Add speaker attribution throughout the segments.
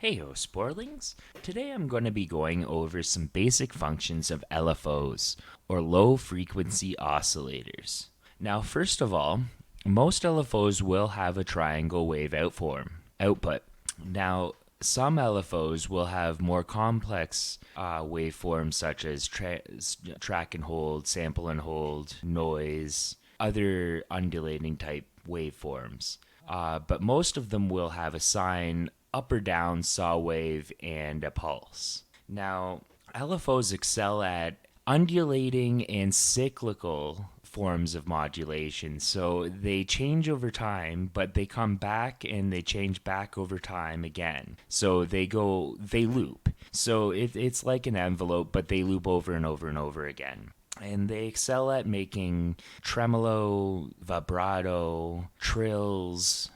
Speaker 1: Heyo Sporelings! Today I'm going to be going over some basic functions of LFOs, or low frequency oscillators. Now first of all, most LFOs will have a triangle wave output. Now some LFOs will have more complex waveforms such as track and hold, sample and hold, noise, other undulating type waveforms. But most of them will have a sine, up or down, saw wave, and a pulse. Now, LFOs excel at undulating and cyclical forms of modulation. So they change over time, but they come back and they change back over time again. So they loop. So it's like an envelope, but they loop over and over and over again. And they excel at making tremolo, vibrato, trills.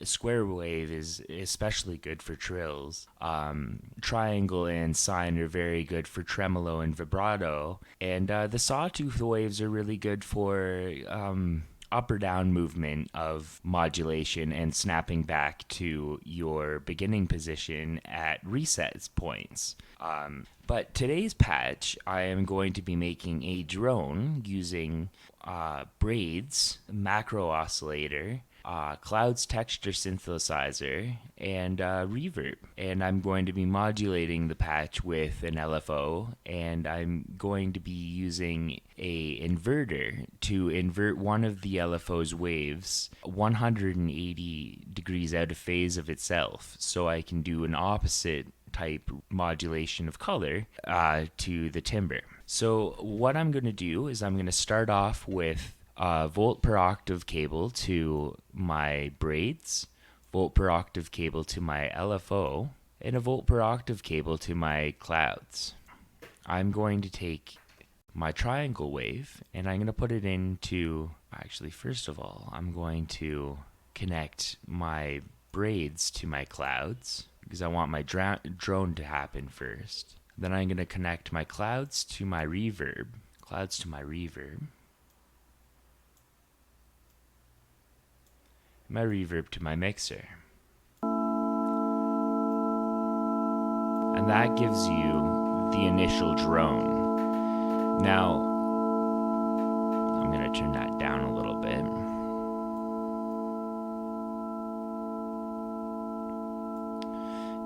Speaker 1: Square wave is especially good for trills. Triangle and sine are very good for tremolo and vibrato. And the sawtooth waves are really good for up or down movement of modulation and snapping back to your beginning position at reset points. But today's patch, I am going to be making a drone using braids, macro oscillator, Cloud's texture synthesizer, and reverb. And I'm going to be modulating the patch with an LFO, and I'm going to be using a inverter to invert one of the LFO's waves 180 degrees out of phase of itself, so I can do an opposite type modulation of color to the timbre. So what I'm going to do is I'm going to start off with volt per octave cable to my braids, volt per octave cable to my LFO, and a volt per octave cable to my clouds. I'm going to take my triangle wave and I'm going to put it into, actually first of all, I'm going to connect my braids to my clouds because I want my drone to happen first. Then I'm going to connect my clouds to my reverb, my reverb to my mixer. And that gives you the initial drone. Now, I'm going to turn that down a little bit.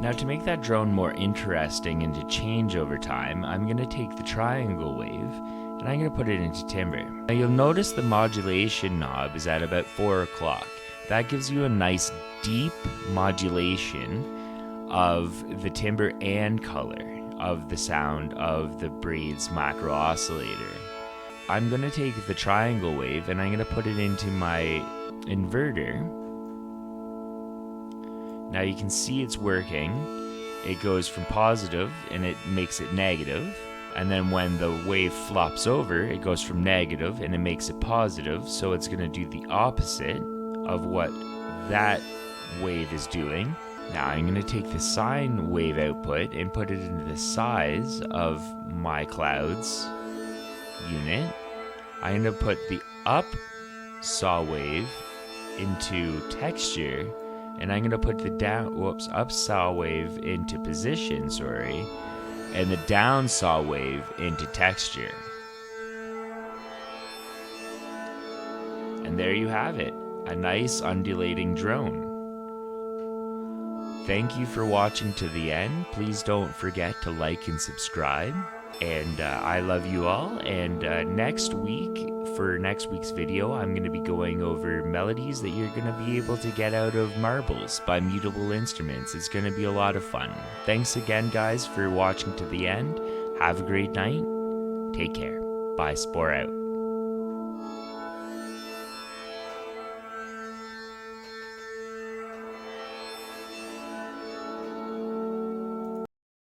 Speaker 1: Now, to make that drone more interesting and to change over time, I'm going to take the triangle wave and I'm going to put it into timbre. Now, you'll notice the modulation knob is at about 4 o'clock. That gives you a nice deep modulation of the timbre and color of the sound of the braids macro oscillator. I'm going to take the triangle wave and I'm going to put it into my inverter. Now you can see it's working. It goes from positive and it makes it negative. And then when the wave flops over, it goes from negative and it makes it positive. So it's going to do the opposite of what that wave is doing. Now I'm going to take the sine wave output and put it into the size of my clouds unit. I'm going to put the up saw wave into texture, and I'm going to put the up saw wave into position, and the down saw wave into texture. And there you have it. A nice undulating drone. Thank you for watching to the end. Please don't forget to like and subscribe. And I love you all. And next week, for next week's video, I'm going to be going over melodies that you're going to be able to get out of marbles by Mutable Instruments. It's going to be a lot of fun. Thanks again, guys, for watching to the end. Have a great night. Take care. Bye, Spore out.